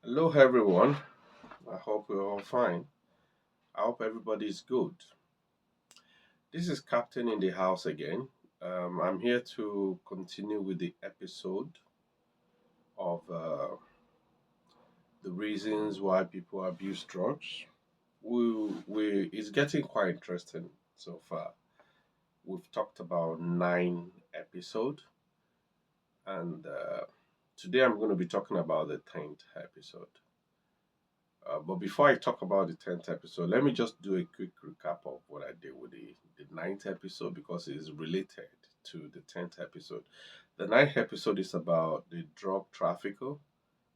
Hello, everyone. I hope we're all fine. I hope everybody is good. This is Captain in the house again. I'm here to continue with the episode of the reasons why people abuse drugs. It's getting quite interesting so far. We've talked about nine episodes, and today I'm going to be talking about the 10th episode. But before I talk about the 10th episode, let me just do a quick recap of what I did with the ninth episode because it is related to the 10th episode. The ninth episode is about the drug trafficker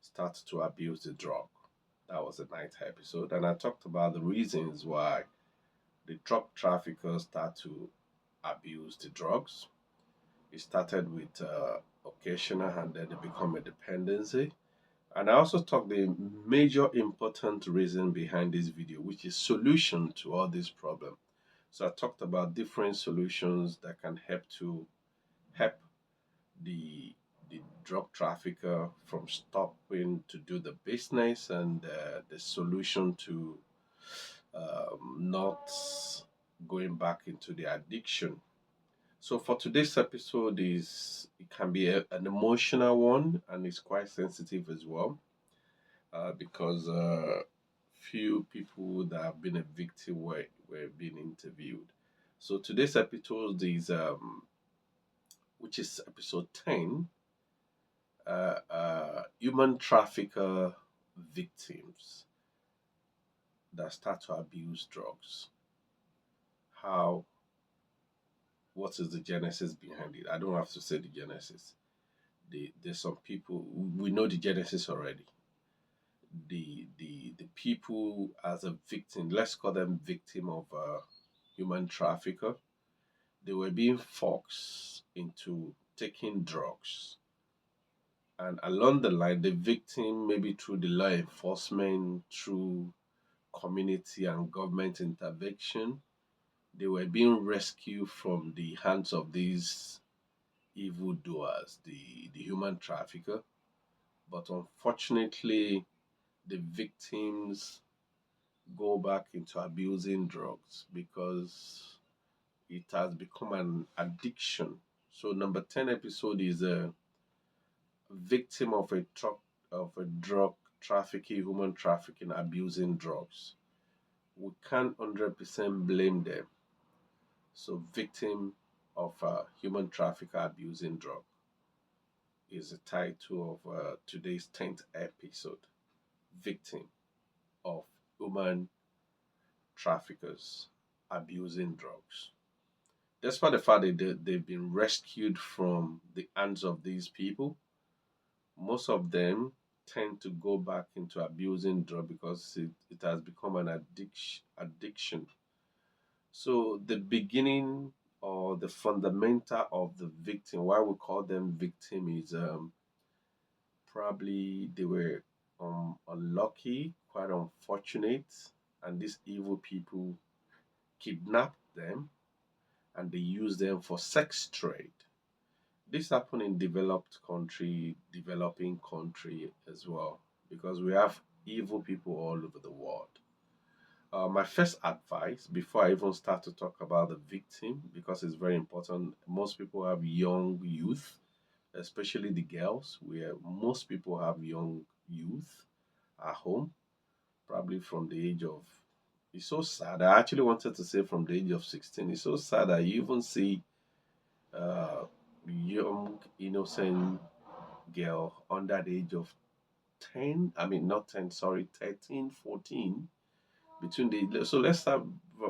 starts to abuse the drug. That was the ninth episode. And I talked about the reasons why the drug traffickers start to abuse the drugs. It started with occasional and then it become a dependency. And I also talked the major important reason behind this video, which is solution to all this problem. So I talked about different solutions that can help the the drug trafficker from stopping to do the business and the solution to not going back into the addiction. So for today's episode is it can be an emotional one and it's quite sensitive as well because few people that have been a victim were being interviewed. So today's episode is which is episode 10, human trafficker victims that start to abuse drugs. How what is the genesis behind it? I don't have to say the genesis. There's some people we know the genesis already. The people as a victim, let's call them victim of human trafficker, they were being forced into taking drugs. And along the line, the victim, maybe through the law enforcement, through community and government intervention, they were being rescued from the hands of these evildoers, the human trafficker. But unfortunately, the victims go back into abusing drugs because it has become an addiction. So number 10 episode is a victim of a drug trafficking, human trafficking, abusing drugs. We can't 100% blame them. So victim of human trafficker abusing drug is the title of today's 10th episode. Victim of human traffickers abusing drugs. Despite the fact that they've been rescued from the hands of these people, most of them tend to go back into abusing drug because it has become an addiction. So the beginning or the fundamental of the victim, why we call them victim, is probably they were unlucky, quite unfortunate, and these evil people kidnapped them and they use them for sex trade. This happen in developed country, developing country as well, because we have evil people all over the world. My first advice before I even start to talk about the victim, because it's very important, most people have young youth, especially the girls, where most people have young youth at home, probably from the age of. It's so sad. I actually wanted to say from the age of 16. It's so sad that you even see uh, young, innocent girl under the age of 10, I mean not 10, sorry, 13, 14, between the, so let's start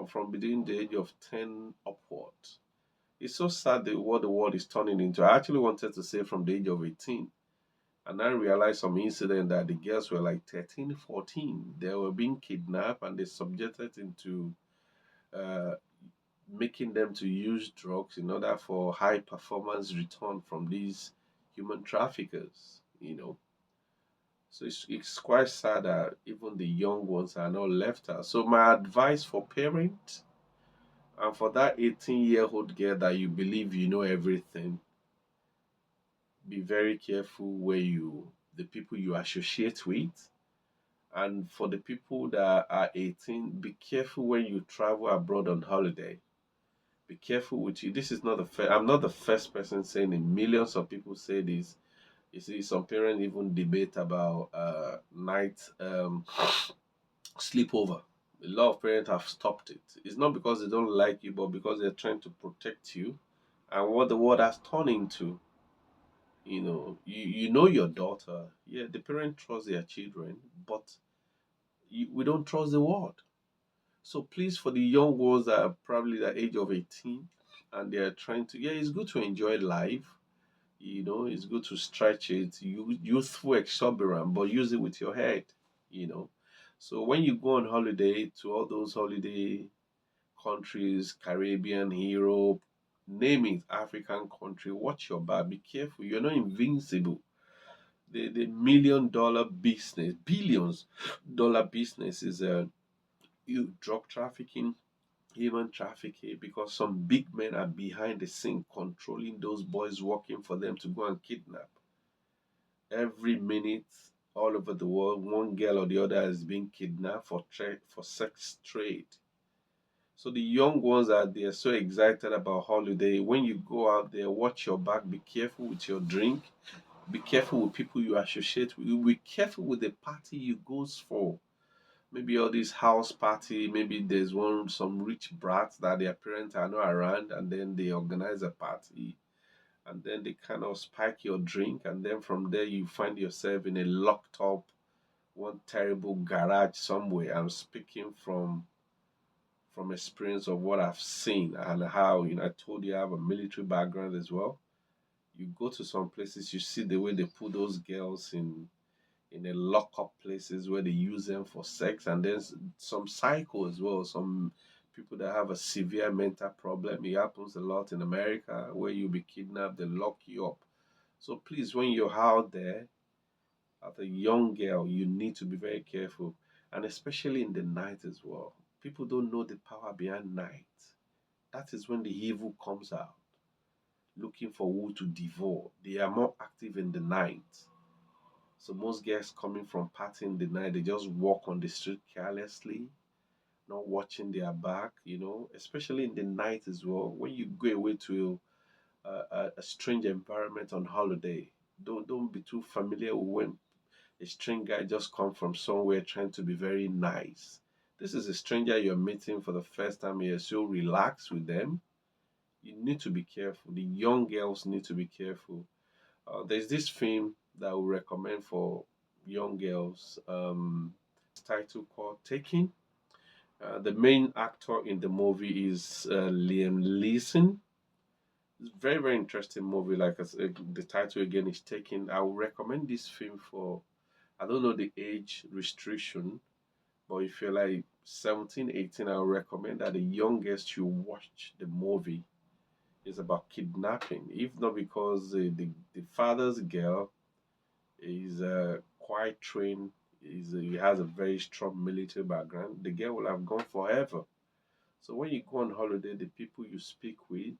from between the age of 10 upwards. It's so sad that what the world is turning into. I actually wanted to say from the age of 18, and I realized some incident that the girls were like 13, 14. They were being kidnapped and they subjected into uh, making them to use drugs in order for high performance return from these human traffickers, you know. So it's quite sad that even the young ones are not left out. So my advice for parents and for that 18-year-old girl that you believe you know everything, be very careful where you the people you associate with. And for the people that are 18, be careful when you travel abroad on holiday. Be careful with you. This is not the first. I'm not the first person saying it. Millions of people say this. You see, some parents even debate about night sleepover. A lot of parents have stopped it. It's not because they don't like you, but because they're trying to protect you and what the world has turned into. You know your daughter. Yeah, the parent trusts their children, but we don't trust the world. So please, for the young ones that are probably the age of 18 and they're trying to, yeah, it's good to enjoy life. It's good to stretch it, youthful exuberance, but use it with your head, you know. So when you go on holiday to all those holiday countries, Caribbean, Europe, name it, African country, watch your back, be careful. You're not invincible. The $1 million business, billions dollar business is you drug trafficking, human trafficking, because some big men are behind the scene controlling those boys working for them to go and kidnap. Every minute, all over the world, one girl or the other is being kidnapped for sex trade. So the young ones are there so excited about holiday. When you go out there, watch your back, be careful with your drink, be careful with people you associate with, be careful with the party you goes for. Maybe all this house party, maybe there's some rich brats that their parents are not around, and then they organize a party, and then they kind of spike your drink, and then from there you find yourself in a locked up one terrible garage somewhere. I'm speaking from experience of what I've seen and how, I told you I have a military background as well. You go to some places, you see the way they put those girls in a lock-up places where they use them for sex, and then some psycho as well, some people that have a severe mental problem. It happens a lot in America where you be kidnapped, they lock you up. So please, when you're out there as a young girl, you need to be very careful, and especially in the night as well. People don't know the power behind night. That is when the evil comes out, looking for who to devour. They are more active in the night. So most girls coming from partying in the night, they just walk on the street carelessly, not watching their back, especially in the night as well. When you go away to a strange environment on holiday, don't be too familiar with when a strange guy just come from somewhere trying to be very nice. This is a stranger you're meeting for the first time. You're so relaxed with them. You need to be careful. The young girls need to be careful. There's this film that I would recommend for young girls. It's titled called Taking. The main actor in the movie is Liam Neeson. It's a very, very interesting movie. Like I said, the title again is Taking. I would recommend this film for, I don't know the age restriction, but if you're like 17, 18, I would recommend that the youngest you watch the movie is about kidnapping. If not because the father's girl is quite trained, he has a very strong military background, the girl will have gone forever. So when you go on holiday, the people you speak with,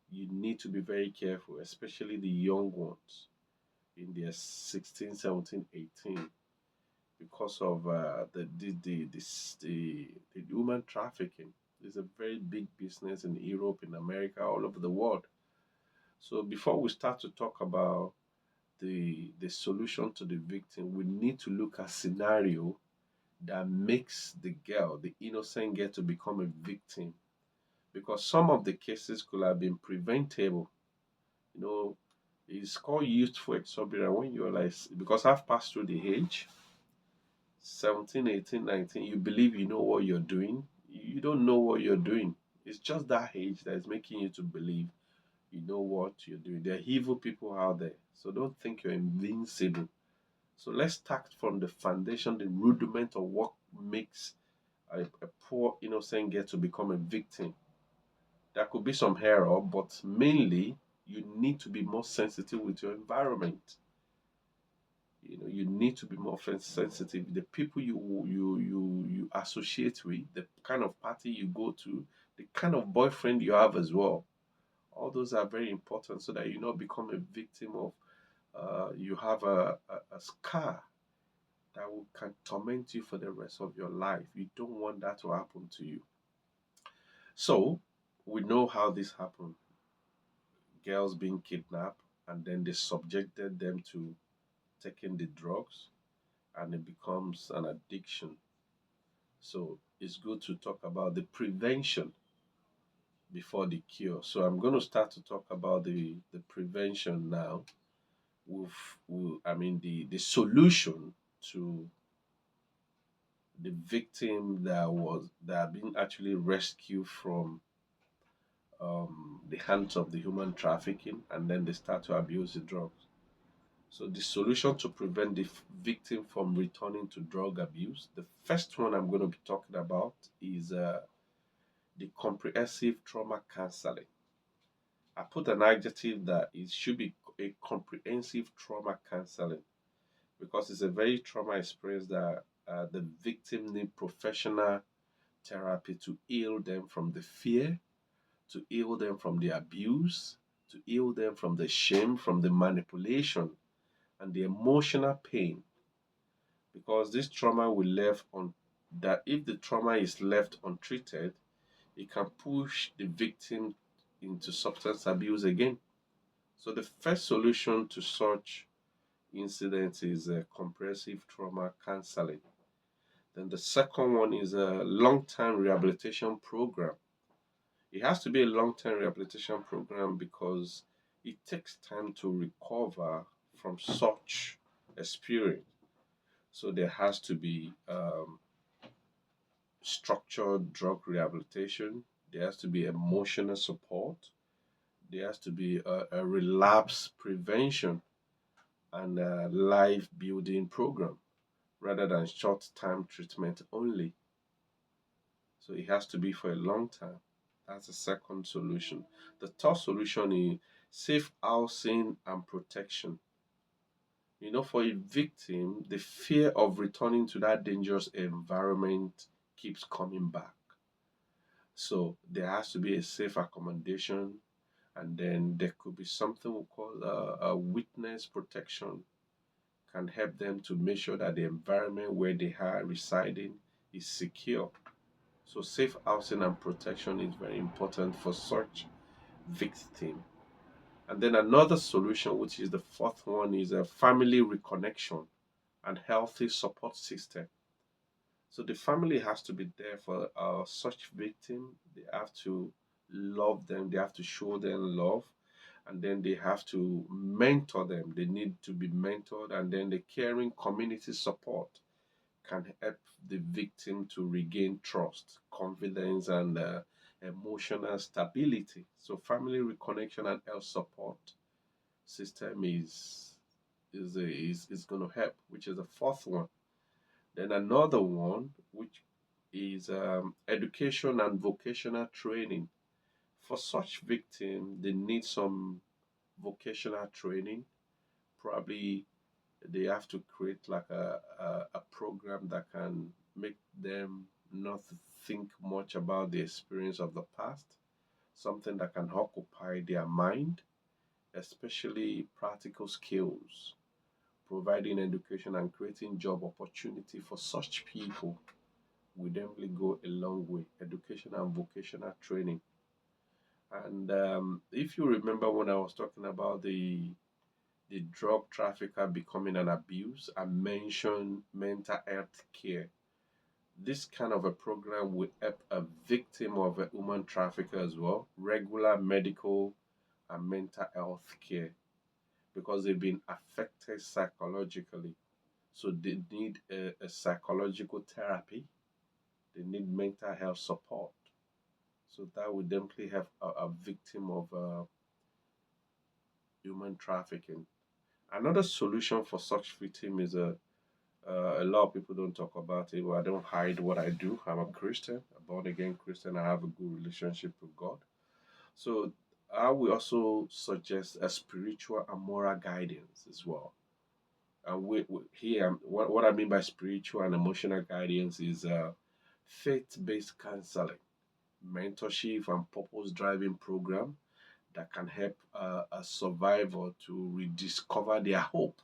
you need to be very careful, especially the young ones in their 16, 17, 18, because of the human trafficking. It's a very big business in Europe, in America, all over the world. So before we start to talk about the solution to the victim, we need to look at scenario that makes the girl, the innocent girl, to become a victim. Because some of the cases could have been preventable. You know, it's called youthful exuberance when you're like, because I've passed through the age, 17, 18, 19, you believe you know what you're doing. You don't know what you're doing. It's just that age that is making you to believe you know what you're doing. There are evil people out there. So don't think you're invincible. So let's start from the foundation, the rudiment of what makes a poor innocent girl to become a victim. There could be some error, but mainly you need to be more sensitive with your environment. You need to be more sensitive. The people you associate with, the kind of party you go to, the kind of boyfriend you have as well. All those are very important so that you not become a victim of you have a scar that can torment you for the rest of your life. You don't want that to happen to you. So we know how this happened. Girls being kidnapped, and then they subjected them to taking the drugs, and it becomes an addiction. So it's good to talk about the prevention before the cure. So I'm going to start to talk about the prevention now. I mean the solution to the victim that have been actually rescued from the hands of the human trafficking, and then they start to abuse the drugs. So the solution to prevent the victim from returning to drug abuse, the first one I'm going to be talking about is the comprehensive trauma counseling. I put an adjective that it should be a comprehensive trauma counseling because it's a very trauma experience that the victim need professional therapy to heal them from the fear, to heal them from the abuse, to heal them from the shame, from the manipulation, and the emotional pain. Because this trauma will left on that if the trauma is left untreated, it can push the victim into substance abuse again. So the first solution to such incidents is a comprehensive trauma counseling. Then the second one is a long-term rehabilitation program. It has to be a long-term rehabilitation program because it takes time to recover from such experience. So there has to be structured drug rehabilitation. There has to be emotional support. There has to be a relapse prevention and a life building program rather than short term treatment only. So it has to be for a long time. That's the second solution. The third solution is safe housing and protection. You know, for a victim, the fear of returning to that dangerous environment keeps coming back. So there has to be a safe accommodation, and then there could be something we call a witness protection, can help them to make sure that the environment where they are residing is secure. So safe housing and protection is very important for such victim. And then another solution, which is the fourth one, is a family reconnection and healthy support system. So the family has to be there for such victim. They have to love them. They have to show them love, and then they have to mentor them. They need to be mentored, and then the caring community support can help the victim to regain trust, confidence, and emotional stability. So family reconnection and health support system is going to help, which is the fourth one. Then another one, which is education and vocational training. For such victim, they need some vocational training. Probably they have to create like a program that can make them not think much about the experience of the past, something that can occupy their mind, especially practical skills, providing education and creating job opportunity for such people will definitely go a long way. Education and vocational training. And if you remember when I was talking about the drug trafficker becoming an abuse, I mentioned mental health care. This kind of a program will help a victim of a human trafficker as well, regular medical and mental health care because they've been affected psychologically. So they need a psychological therapy, they need mental health support. So that would definitely help a victim of human trafficking. Another solution for such victim is a lot of people don't talk about it. Well, I don't hide what I do. I'm a Christian, a born again Christian. I have a good relationship with God. So I will also suggest a spiritual and moral guidance as well. And here, what I mean by spiritual and emotional guidance is faith-based counseling, mentorship, and purpose-driving program that can help a survivor to rediscover their hope,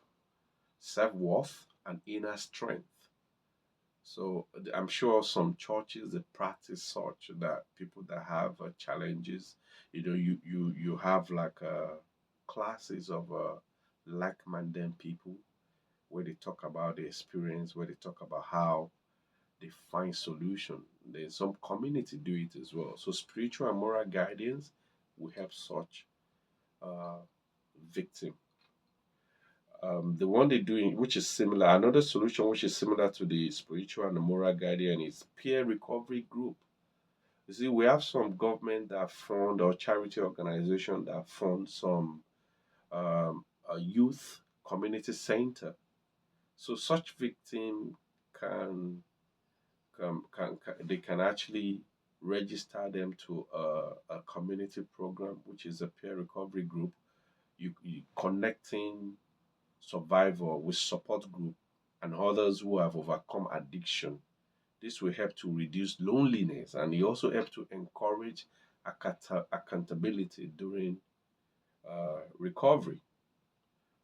self-worth, and inner strength. So I'm sure some churches they practice such that people that have challenges, you have like classes of like-minded people where they talk about the experience, where they talk about how they find solution. Then some community do it as well. So spiritual and moral guidance will help such uh, victim. The one they're doing, which is similar, another solution which is similar to the spiritual and the moral guardian is peer recovery group. You see, we have some government that fund or charity organization that fund some a youth community center. So such victim can, they can actually register them to a community program, which is a peer recovery group. You connecting survivor with support group and others who have overcome addiction. This will help to reduce loneliness and it also helps to encourage accountability during recovery.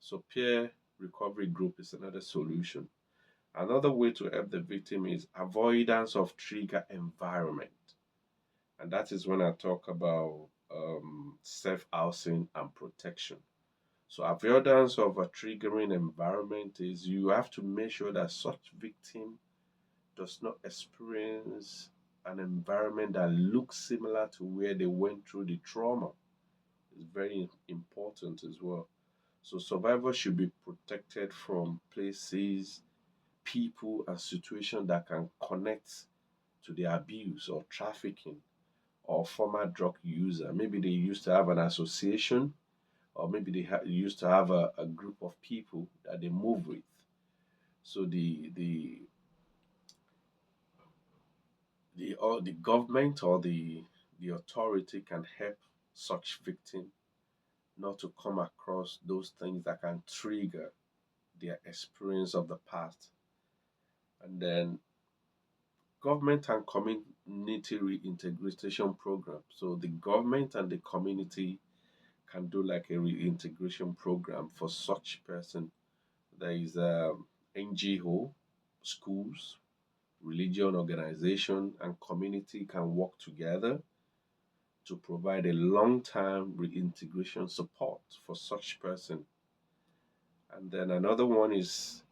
So peer recovery group is another solution. Another way to help the victim is avoidance of trigger environment. And that is when I talk about safe housing and protection. So avoidance of a triggering environment is you have to make sure that such victim does not experience an environment that looks similar to where they went through the trauma. It's very important as well. So survivors should be protected from places, people, and situations that can connect to the abuse or trafficking or former drug user. Maybe they used to have an association or maybe they used to have a group of people that they move with. So the government or the authority can help such victim not to come across those things that can trigger their experience of the past. And then government and community reintegration program. So the government and the community can do like a reintegration program for such person. There is NGO, schools, religion organization, and community can work together to provide a long-term reintegration support for such person. And then another one is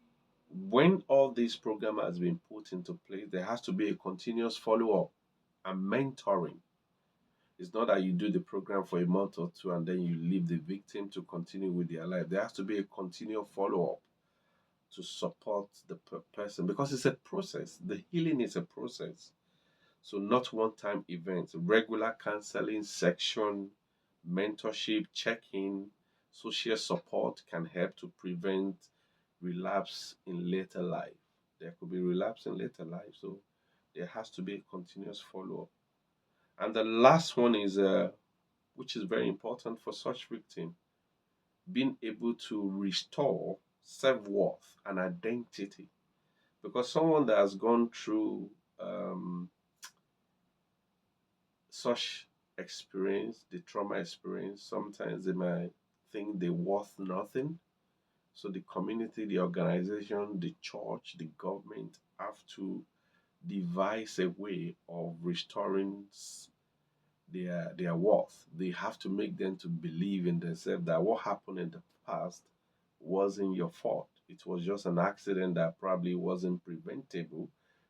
when all this program has been put into place, there has to be a continuous follow-up and mentoring. It's not that you do the program for a month or two and then you leave the victim to continue with their life. There has to be a continual follow-up to support the person because it's a process. The healing is a process. So not one-time events, regular counseling section, mentorship, check-in, social support can help to prevent relapse in later life. There could be relapse in later life, so there has to be a continuous follow-up. And the last one is, which is very important for such victim, being able to restore self-worth and identity. Because someone that has gone through such experience, the trauma experience, sometimes they might think they're worth nothing. So the community, the organization, the church, the government have to devise a way of restoring their worth. They have to make them to believe in themselves that what happened in the past wasn't your fault. It was just an accident that probably wasn't preventable.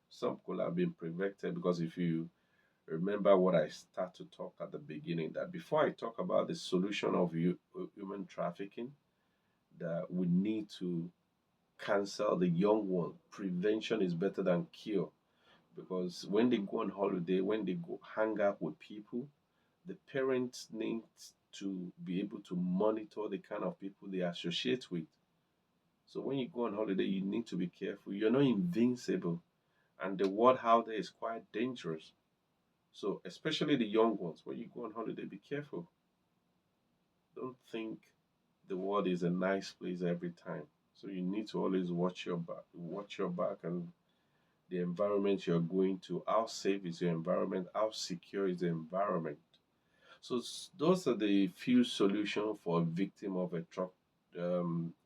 Some could have been prevented because if you remember what I start to talk at the beginning, that before I talk about the solution of human trafficking, that we need to cancel the young one. Prevention is better than cure because when they go on holiday, when they go hang out with people, the parents need to be able to monitor the kind of people they associate with. So when you go on holiday, you need to be careful. You're not invincible, and the world out there is quite dangerous. So especially the young ones, when you go on holiday, be careful. Don't think the world is a nice place every time. So you need to always watch your back, and the environment you're going to. How safe is your environment? How secure is the environment? So those are the few solutions for a victim of a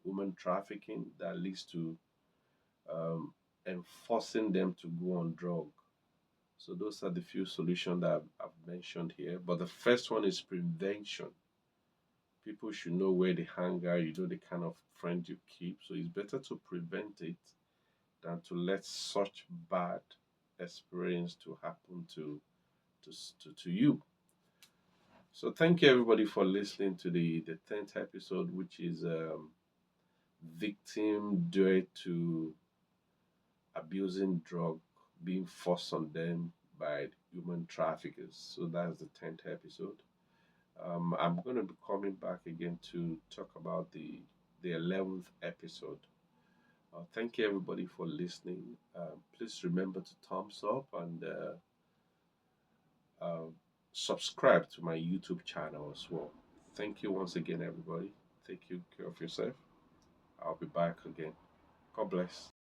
woman trafficking that leads to enforcing them to go on drug. So those are the few solutions that I've mentioned here. But the first one is prevention. People should know where they hang out, you know the kind of friend you keep. So it's better to prevent it than to let such bad experience to happen to you. So thank you everybody for listening to the 10th episode, which is victim due to abusing drug being forced on them by human traffickers. So that's the 10th episode. I'm going to be coming back again to talk about the 11th episode. Thank you everybody for listening. Please remember to thumbs up and uh, subscribe to my YouTube channel as well. Thank you once again, everybody. Take care of yourself. I'll be back again. God bless.